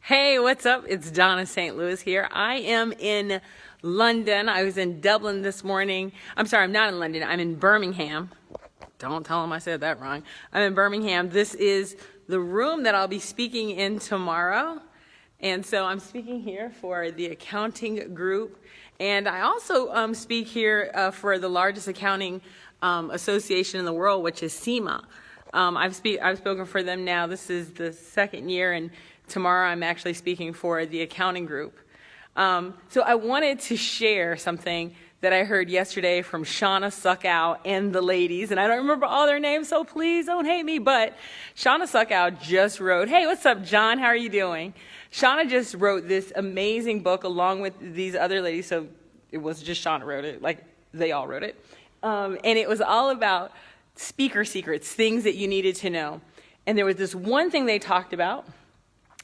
Hey, what's up? It's Dawnna St. Louis here. I am in London. I was in Dublin this morning. I'm sorry, I'm not in London. I'm in Birmingham. Don't tell them I said that wrong. I'm in Birmingham. This is the room that I'll be speaking in tomorrow. And so I'm speaking here for the accounting group. And I also speak here for the largest accounting association in the world, which is SEMA. I've spoken for them now. This is the second year, and tomorrow I'm actually speaking for the accounting group. So I wanted to share something that I heard yesterday from Shauna Suckow and the ladies, and I don't remember all their names, so please don't hate me, but Shauna Suckow just wrote, hey, what's up, John? How are you doing? Shauna just wrote this amazing book along with these other ladies, so it was just Shauna wrote it, like they all wrote it. And it was all about speaker secrets, things that you needed to know. And there was this one thing they talked about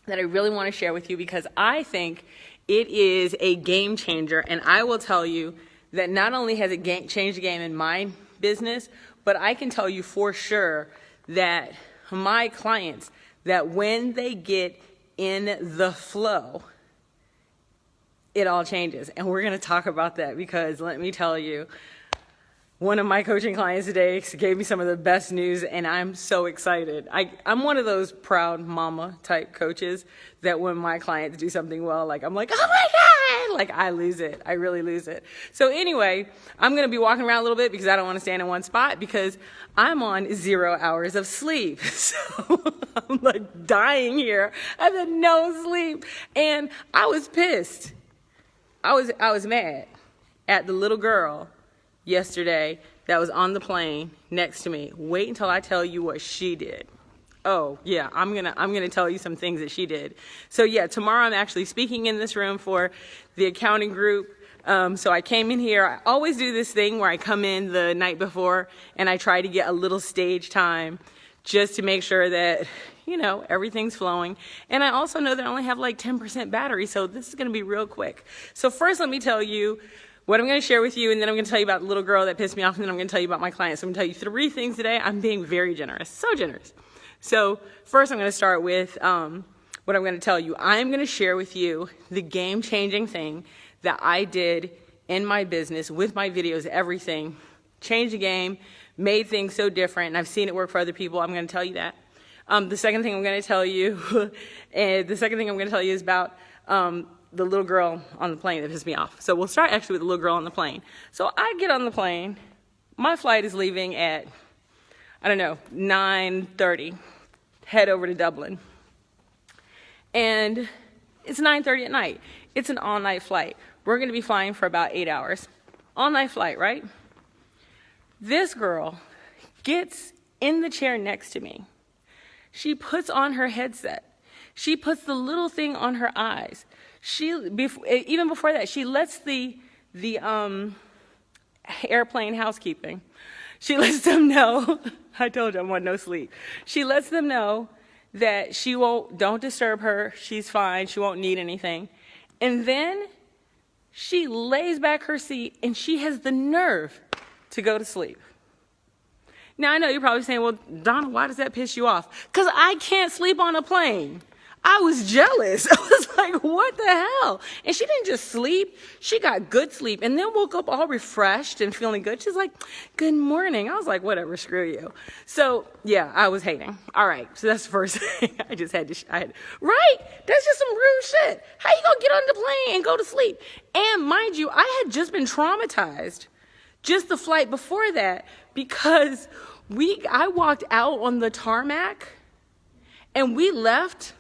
that I really want to share with you because I think it is a game changer. And I will tell you that not only has it changed the game in my business, but I can tell you for sure that my clients, that when they get in the flow, it all changes. And we're going to talk about that because let me tell you, one of my coaching clients today gave me some of the best news, and I'm so excited. I'm one of those proud mama type coaches that when my clients do something well, like I'm like, oh my God, like I lose it. I really lose it. So anyway, I'm going to be walking around a little bit because I don't want to stand in one spot because I'm on 0 hours of sleep. So I'm like dying here. I've had no sleep. And I was pissed. I was mad at the little girl yesterday that was on the plane next to me. Wait until I tell you what she did. Oh yeah, I'm gonna tell you some things that she did. So yeah, tomorrow I'm actually speaking in this room for the accounting group. So I came in here. I always do this thing where I come in the night before and I try to get a little stage time just to make sure that, you know, everything's flowing. And I also know that I only have like 10% battery, so this is gonna be real quick. So first let me tell you what I'm going to share with you, and then I'm going to tell you about the little girl that pissed me off, and then I'm going to tell you about my clients. So I'm going to tell you 3 things today. I'm being very generous, so generous. So first I'm going to start with what I'm going to tell you. I'm going to share with you the game-changing thing that I did in my business with my videos, everything. Changed the game, made things so different, and I've seen it work for other people. I'm going to tell you that. The second thing I'm going to tell you, is about the little girl on the plane that pissed me off. So we'll start actually with the little girl on the plane. So I get on the plane. My flight is leaving at, 9:30. Head over to Dublin. And it's 9:30 at night. It's an all-night flight. We're going to be flying for about 8 hours. All-night flight, right? This girl gets in the chair next to me. She puts on her headset. She puts the little thing on her eyes. Even before that, she lets the airplane housekeeping, she lets them know, I told you I want no sleep. She lets them know that don't disturb her, she's fine, she won't need anything. And then she lays back her seat and she has the nerve to go to sleep. Now I know you're probably saying, well, Dawnna, why does that piss you off? Because I can't sleep on a plane. I was jealous. I was like, what the hell? And she didn't just sleep. She got good sleep and then woke up all refreshed and feeling good. She's like, good morning. I was like, whatever, screw you. So, yeah, I was hating. All right, so that's the first thing. Right? That's just some rude shit. How you gonna get on the plane and go to sleep? And mind you, I had just been traumatized just the flight before that because I walked out on the tarmac and we left.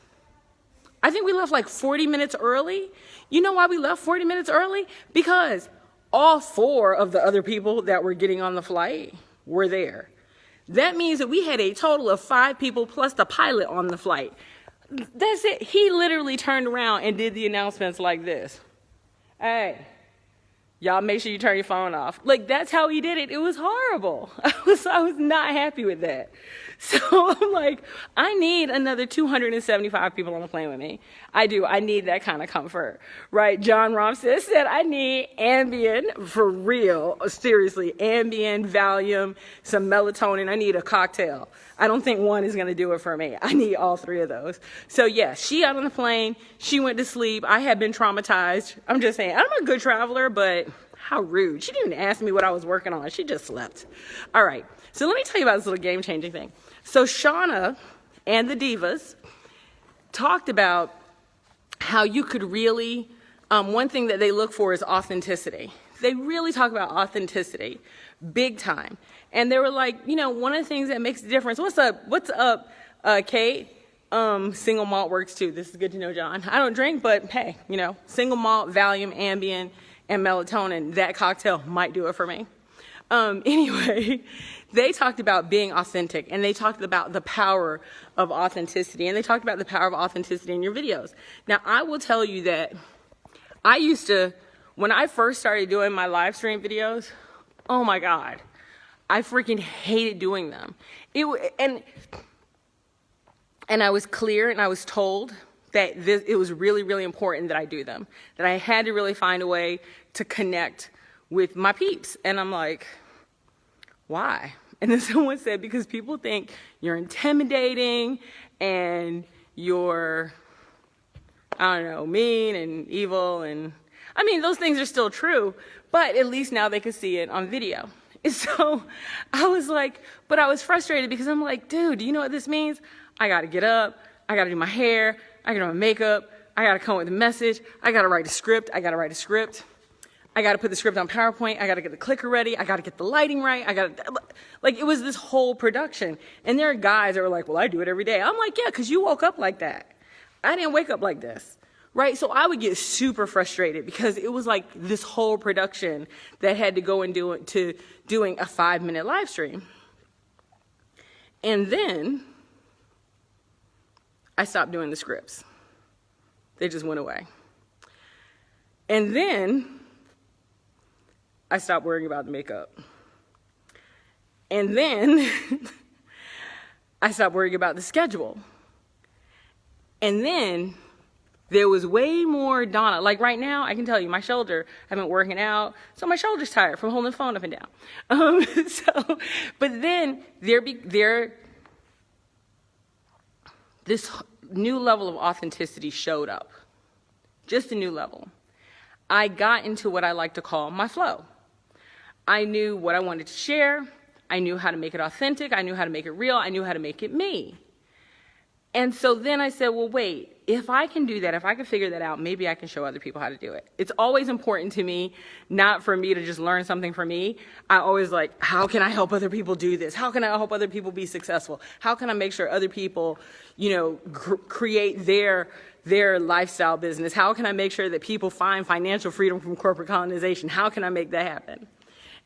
I think we left like 40 minutes early. You know why we left 40 minutes early? Because all 4 of the other people that were getting on the flight were there. That means that we had a total of 5 people plus the pilot on the flight. That's it. He literally turned around and did the announcements like this. Hey, y'all make sure you turn your phone off. Like, that's how he did it. It was horrible. I was not happy with that. So I'm like, I need another 275 people on the plane with me. I do. I need that kind of comfort, right? John Romsey said I need Ambien, for real, seriously, Ambien, Valium, some melatonin. I need a cocktail. I don't think one is going to do it for me. I need all three of those. So yeah, she got on the plane. She went to sleep. I had been traumatized. I'm just saying, I'm a good traveler, but how rude. She didn't even ask me what I was working on. She just slept. All right. So let me tell you about this little game-changing thing. So Shauna and the divas talked about how you could really, one thing that they look for is authenticity. They really talk about authenticity, big time. And they were like, you know, one of the things that makes a difference, what's up, Kate? Single malt works too. This is good to know, John. I don't drink, but hey, you know, single malt, Valium, Ambien, and melatonin, that cocktail might do it for me. Anyway, they talked about being authentic, and they talked about the power of authenticity, and they talked about the power of authenticity in your videos. Now, I will tell you that I used to, when I first started doing my live stream videos, oh my God, I freaking hated doing them. And I was clear, and I was told that it was really, really important that I do them, that I had to really find a way to connect with my peeps. And I'm like, why? And then someone said, because people think you're intimidating and you're, I don't know, mean and evil. And I mean, those things are still true, but at least now they can see it on video. And so I was like, but I was frustrated because I'm like, dude, do you know what this means? I got to get up. I got to do my hair. I got to do my makeup. I got to come up with a message. I got to write a script. I got to write a script. I got to put the script on PowerPoint. I got to get the clicker ready. I got to get the lighting right. Like, it was this whole production. And there are guys that were like, well, I do it every day. I'm like, yeah, because you woke up like that. I didn't wake up like this, right? So I would get super frustrated because it was like this whole production that had to go into doing a 5-minute live stream. And then I stopped doing the scripts. They just went away. And then I stopped worrying about the makeup. And then I stopped worrying about the schedule. And then there was way more Dawnna. Like right now, I can tell you, my shoulder, I've been working out, so my shoulder's tired from holding the phone up and down. But then this new level of authenticity showed up. Just a new level. I got into what I like to call my flow. I knew what I wanted to share. I knew how to make it authentic. I knew how to make it real. I knew how to make it me. And so then I said, well, wait, if I can do that, if I can figure that out, maybe I can show other people how to do it. It's always important to me, not for me to just learn something for me. I always like, how can I help other people do this? How can I help other people be successful? How can I make sure other people, you know, create their lifestyle business? How can I make sure that people find financial freedom from corporate colonization? How can I make that happen?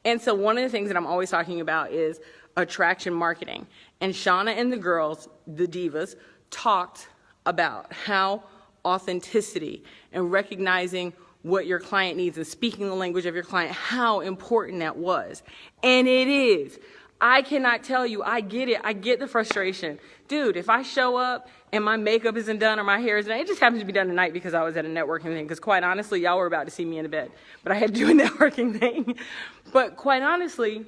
And so one of the things that I'm always talking about is attraction marketing. And Shauna and the girls, the divas, talked about how authenticity and recognizing what your client needs and speaking the language of your client, how important that was. And it is. I cannot tell you, I get it. I get the frustration. Dude, if I show up and my makeup isn't done or my hair isn't done, it just happens to be done tonight because I was at a networking thing, because quite honestly, y'all were about to see me in the bed, but I had to do a networking thing. But quite honestly,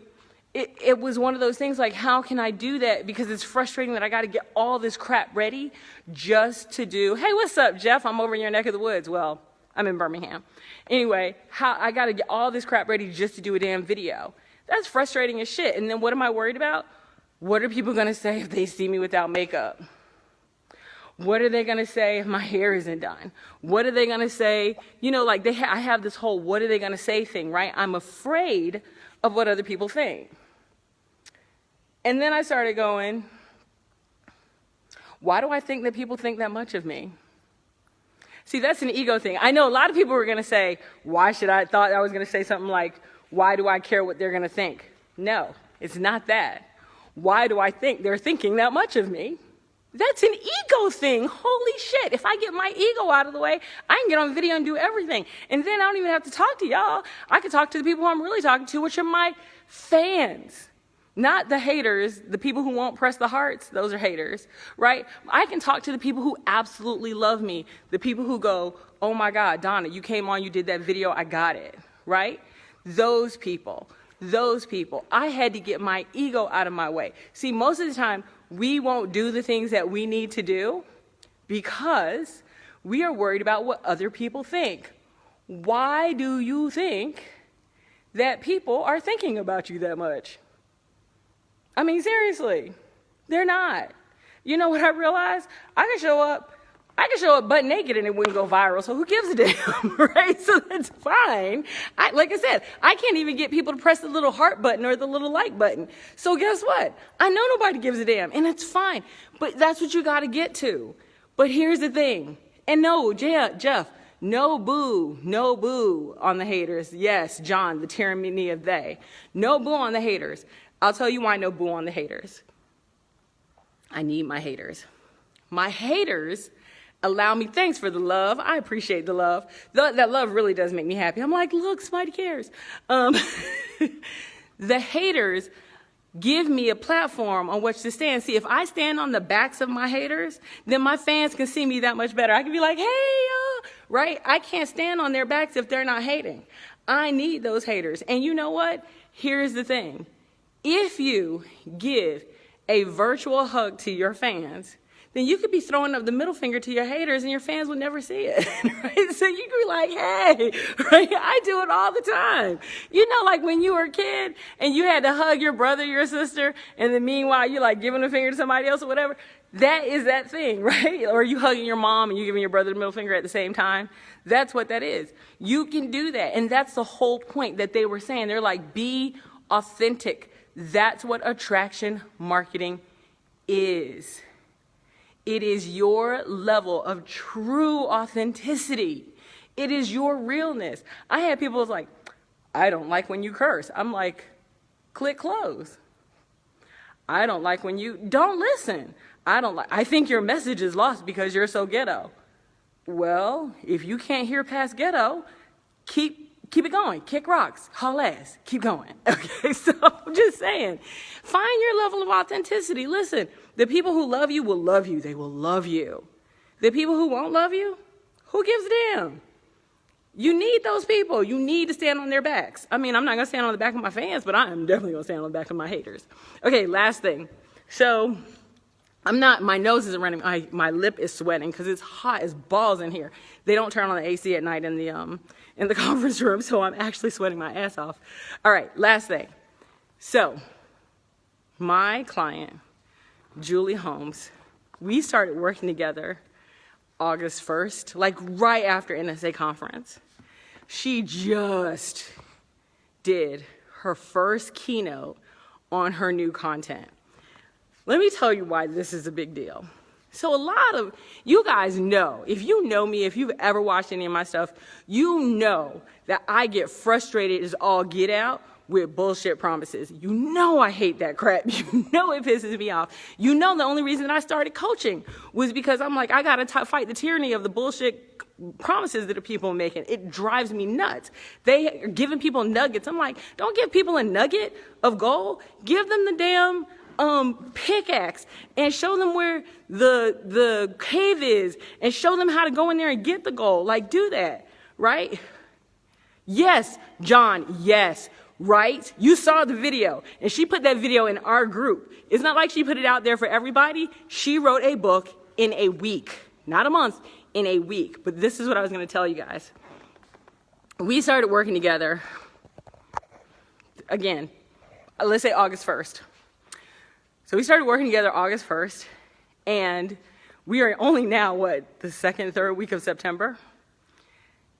it was one of those things like, how can I do that? Because it's frustrating that I got to get all this crap ready just to do, hey, what's up, Jeff? I'm over in your neck of the woods. Well, I'm in Birmingham. Anyway, I got to get all this crap ready just to do a damn video. That's frustrating as shit. And then what am I worried about? What are people going to say if they see me without makeup? What are they going to say if my hair isn't done? What are they going to say? You know, like I have this whole what are they going to say thing, right? I'm afraid of what other people think. And then I started going, why do I think that people think that much of me? See, that's an ego thing. I know a lot of people were going to say, thought I was going to say something like, why do I care what they're going to think? No, it's not that. Why do I think they're thinking that much of me? That's an ego thing. Holy shit. If I get my ego out of the way, I can get on video and do everything. And then I don't even have to talk to y'all. I can talk to the people who I'm really talking to, which are my fans. Not the haters, the people who won't press the hearts, those are haters, right? I can talk to the people who absolutely love me, the people who go, oh my God, Dawnna, you came on, you did that video, I got it, right? Those people. I had to get my ego out of my way. See, most of the time, we won't do the things that we need to do because we are worried about what other people think. Why do you think that people are thinking about you that much? I mean, seriously, they're not. You know what I realized? I can show up butt naked and it wouldn't go viral, so who gives a damn, right? So that's fine. Like I said, I can't even get people to press the little heart button or the little like button. So guess what? I know nobody gives a damn, and it's fine. But that's what you got to get to. But here's the thing. And no, Jeff, no boo on the haters. Yes, John, the tyranny of they. No boo on the haters. I'll tell you why no boo on the haters. I need my haters. My haters allow me, thanks for the love. I appreciate the love. That love really does make me happy. I'm like, look, somebody cares. The haters give me a platform on which to stand. See, if I stand on the backs of my haters, then my fans can see me that much better. I can be like, hey, right? I can't stand on their backs if they're not hating. I need those haters. And you know what? Here's the thing. If you give a virtual hug to your fans, then you could be throwing up the middle finger to your haters and your fans would never see it, right? So you could be like, hey, right? I do it all the time. You know, like when you were a kid and you had to hug your brother, your sister, and then meanwhile you're like giving a finger to somebody else or whatever. That is that thing, right? Or you hugging your mom and you giving your brother the middle finger at the same time. That's what that is. You can do that. And that's the whole point that they were saying. They're like, be authentic. That's what attraction marketing is. It is your level of true authenticity. It is your realness. I had people who's like, I don't like when you curse. I'm like, click close. I don't like when you don't listen. I think your message is lost because you're so ghetto. Well, if you can't hear past ghetto, keep it going. Kick rocks, haul ass, keep going. Okay, so I'm just saying, find your level of authenticity. Listen, the people who love you will love you. They will love you. The people who won't love you, who gives a damn? You need those people. You need to stand on their backs. I mean, I'm not going to stand on the back of my fans, but I am definitely going to stand on the back of my haters. Okay, last thing. So my nose isn't running. My lip is sweating because it's hot as balls in here. They don't turn on the AC at night in the conference room, so I'm actually sweating my ass off. All right, last thing. So my client, Julie Holmes, we started working together August 1st, like right after NSA conference. She just did her first keynote on her new content. Let me tell you why this is a big deal. So a lot of you guys know, if you know me, if you've ever watched any of my stuff, you know that I get frustrated as all get out with bullshit promises. You know I hate that crap. You know it pisses me off. You know the only reason I started coaching was because I'm like, I got to fight the tyranny of the bullshit promises that the people are making. It drives me nuts. They are giving people nuggets. I'm like, don't give people a nugget of gold. Give them the damn pickaxe and show them where the cave is and show them how to go in there and get the gold. Like, do that, right? Yes, John, yes, right? You saw the video, and she put that video in our group. It's not like she put it out there for everybody. She wrote a book in a week, not a month, in a week. But this is what I was going to tell you guys. We started working together, again, let's say August 1st. So we started working together August 1st, and we are only now, the second, third week of September.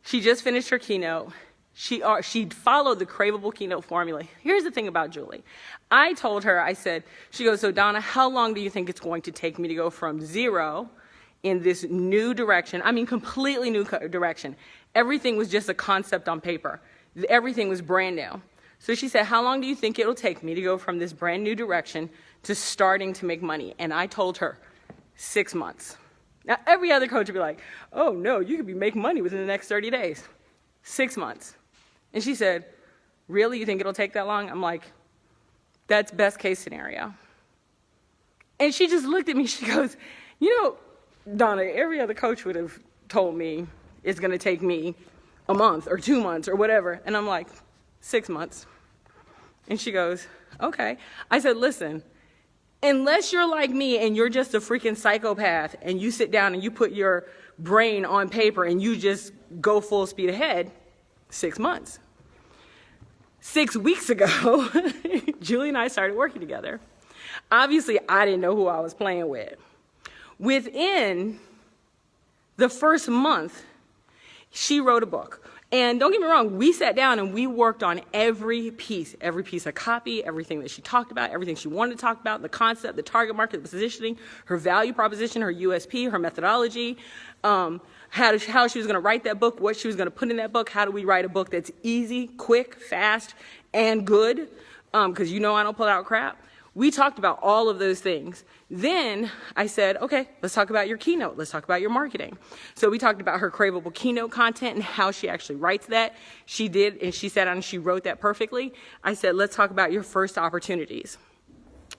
She just finished her keynote. She followed the craveable keynote formula. Here's the thing about Julie. I told her, she goes, so Dawnna, how long do you think it's going to take me to go from zero in this new direction? I mean, completely new direction. Everything was just a concept on paper. Everything was brand new. So she said, how long do you think it'll take me to go from this brand new direction to starting to make money? And I told her 6 months. Now, every other coach would be like, oh, no, you could be making money within the next 30 days. 6 months. And she said, really, you think it'll take that long? I'm like, That's best case scenario. And she just looked at me. She goes, Dawnna, every other coach would have told me it's going to take me a month or 2 months or whatever. And I'm like, 6 months. And she goes, okay. I said, listen, unless you're like me and you're just a freaking psychopath and you sit down and you put your brain on paper and you just go full speed ahead, 6 months. 6 weeks ago, Julie and I started working together. Obviously, I didn't know who I was playing with. Within the first month, she wrote a book. And don't get me wrong, we sat down and we worked on every piece of copy, everything that she talked about, everything she wanted to talk about, the concept, the target market, the positioning, her value proposition, her USP, her methodology, how she was going to write that book, what she was going to put in that book, how do we write a book that's easy, quick, fast, and good, because I don't pull out crap. We talked about all of those things. Then I said, okay, let's talk about your keynote. Let's talk about your marketing. So we talked about her craveable keynote content and how she actually writes that. She did, and she sat down and she wrote that perfectly. I said, let's talk about your first opportunities.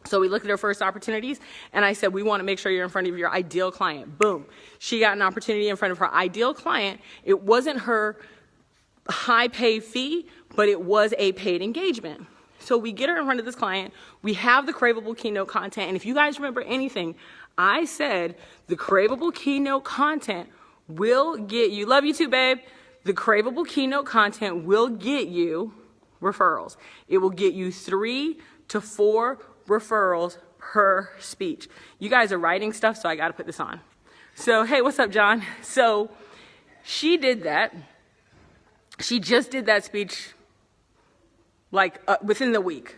So we looked at her first opportunities, and I said, we want to make sure you're in front of your ideal client. Boom. She got an opportunity in front of her ideal client. It wasn't her high pay fee, but it was a paid engagement. So we get her in front of this client. We have the craveable keynote content. And if you guys remember anything, I said the craveable keynote content will get you, love you too, babe. The craveable keynote content will get you referrals. It will get you 3 to 4 referrals per speech. You guys are writing stuff, so I got to put this on. So, hey, what's up, John? So she did that. She just did that speech within the week.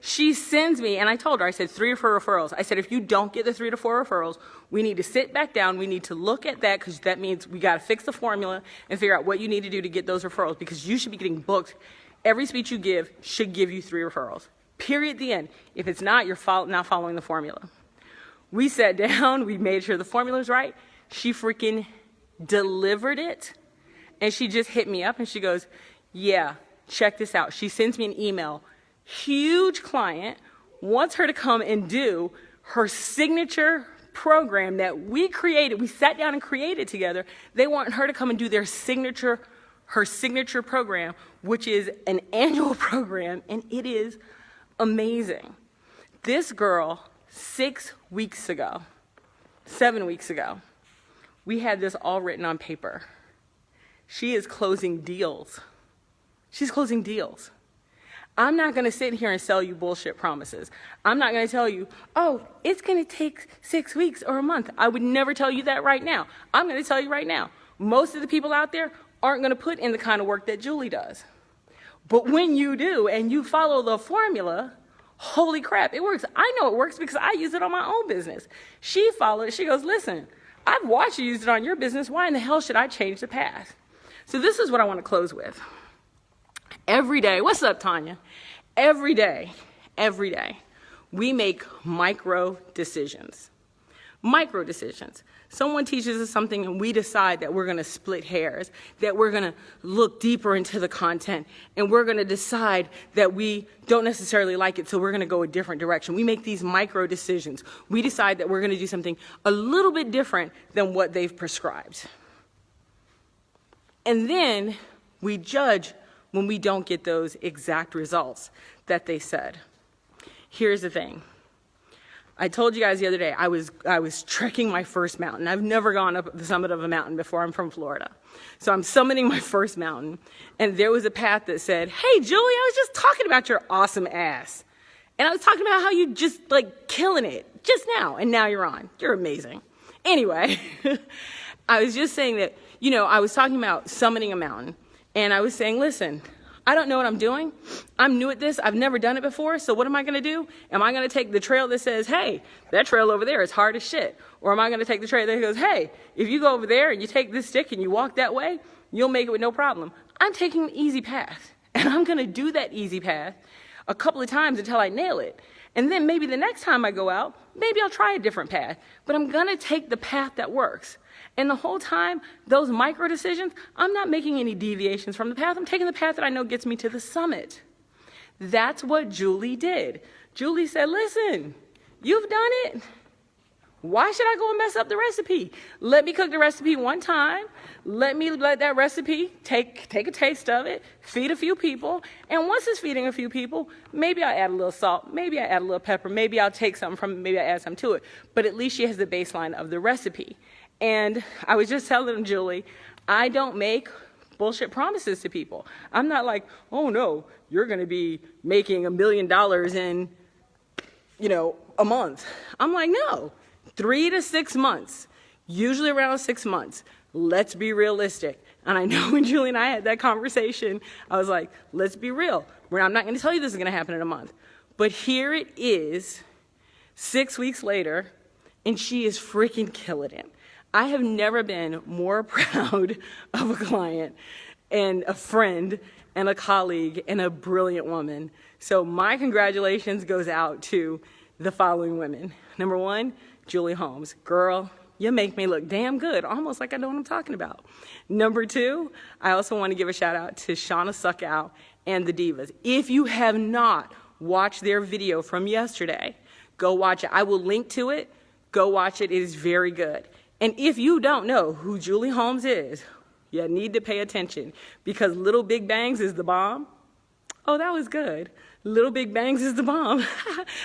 She sends me, and I told her, I said 3 to 4 referrals. I said, if you don't get the 3 to 4 referrals, we need to sit back down. We need to look at that, because that means we got to fix the formula and figure out what you need to do to get those referrals, because you should be getting booked. Every speech you give should give you 3 referrals. Period, the end. If it's not, you're not following the formula. We sat down. We made sure the formula's right. She freaking delivered it, and she just hit me up, and she goes, yeah, check this out. She sends me an email. Huge client wants her to come and do her signature program that we created. We sat down and created together. They want her to come and do her signature program, which is an annual program, and it is amazing. This girl, 7 weeks ago, we had this all written on paper. She is closing deals. She's closing deals. I'm not going to sit here and sell you bullshit promises. I'm not going to tell you, oh, it's going to take 6 weeks or a month. I would never tell you that right now. I'm going to tell you right now, most of the people out there aren't going to put in the kind of work that Julie does. But when you do and you follow the formula, holy crap, it works. I know it works because I use it on my own business. She followed it. She goes, listen, I've watched you use it on your business. Why in the hell should I change the path? So this is what I want to close with. Every day, what's up, Tanya? Every day, we make micro decisions. Micro decisions. Someone teaches us something and we decide that we're going to split hairs, that we're going to look deeper into the content, and we're going to decide that we don't necessarily like it, so we're going to go a different direction. We make these micro decisions. We decide that we're going to do something a little bit different than what they've prescribed. And then we judge when we don't get those exact results that they said. Here's the thing. I told you guys the other day, I was trekking my first mountain. I've never gone up the summit of a mountain before. I'm from Florida. So I'm summiting my first mountain, and there was a path that said, hey, Julie, I was just talking about your awesome ass. And I was talking about how you just killing it just now, and now you're on. You're amazing. Anyway, I was just saying that, I was talking about summiting a mountain. And I was saying, listen, I don't know what I'm doing. I'm new at this. I've never done it before. So what am I going to do? Am I going to take the trail that says, hey, that trail over there is hard as shit? Or am I going to take the trail that goes, hey, if you go over there and you take this stick and you walk that way, you'll make it with no problem. I'm taking the easy path. And I'm going to do that easy path a couple of times until I nail it. And then maybe the next time I go out, maybe I'll try a different path. But I'm going to take the path that works. And the whole time, those micro decisions, I'm not making any deviations from the path. I'm taking the path that I know gets me to the summit. That's what Julie did. Julie said, listen, you've done it. Why should I go and mess up the recipe? Let me cook the recipe one time. Let that recipe take a taste of it, feed a few people. And once it's feeding a few people, maybe I'll add a little salt, maybe I add a little pepper, maybe I'll take something from it, maybe I add something to it. But at least she has the baseline of the recipe. And I was just telling Julie, I don't make bullshit promises to people. I'm not like, oh no, you're gonna be making $1 million in, a month. I'm like, no. 3 to 6 months, usually around 6 months. Let's be realistic. And I know when Julie and I had that conversation, I was like, let's be real. I'm not going to tell you this is going to happen in a month. But here it is, 6 weeks later, and she is freaking killing it. I have never been more proud of a client and a friend and a colleague and a brilliant woman. So my congratulations goes out to the following women. Number 1, Julie Holmes. Girl, you make me look damn good, almost like I know what I'm talking about. Number 2, I also want to give a shout out to Shauna Suckow and the Divas. If you have not watched their video from yesterday, go watch it. I will link to it. Go watch it. It is very good. And if you don't know who Julie Holmes is, you need to pay attention because Little Big Bangs is the bomb. Oh, that was good. Little Big Bangs is the bomb.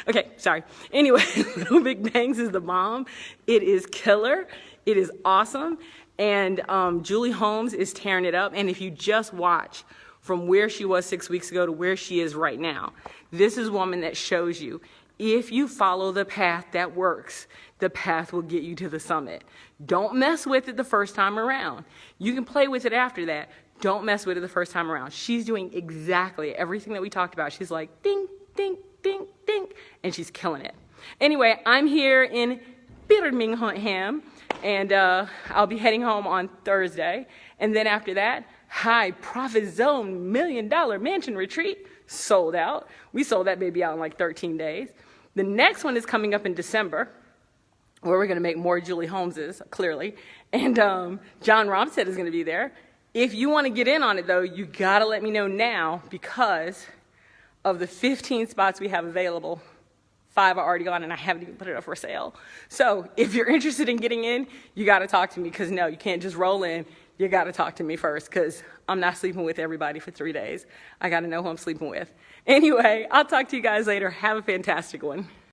Okay, sorry. Anyway, Little Big Bangs is the bomb. It is killer. It is awesome. And Julie Holmes is tearing it up. And if you just watch from where she was 6 weeks ago to where she is right now, this is a woman that shows you if you follow the path that works, the path will get you to the summit. Don't mess with it the first time around. You can play with it after that. Don't mess with it the first time around. She's doing exactly everything that we talked about. She's like, ding, ding, ding, ding, and she's killing it. Anyway, I'm here in Birmingham, and I'll be heading home on Thursday. And then after that, High Profit Zone $1 Million Mansion Retreat, sold out. We sold that baby out in like 13 days. The next one is coming up in December, where we're going to make more Julie Holmeses, clearly. And John Romstead is going to be there. If you want to get in on it, though, you got to let me know now because of the 15 spots we have available. 5 are already gone, and I haven't even put it up for sale. So if you're interested in getting in, you got to talk to me because, no, you can't just roll in. You got to talk to me first because I'm not sleeping with everybody for 3 days. I got to know who I'm sleeping with. Anyway, I'll talk to you guys later. Have a fantastic one.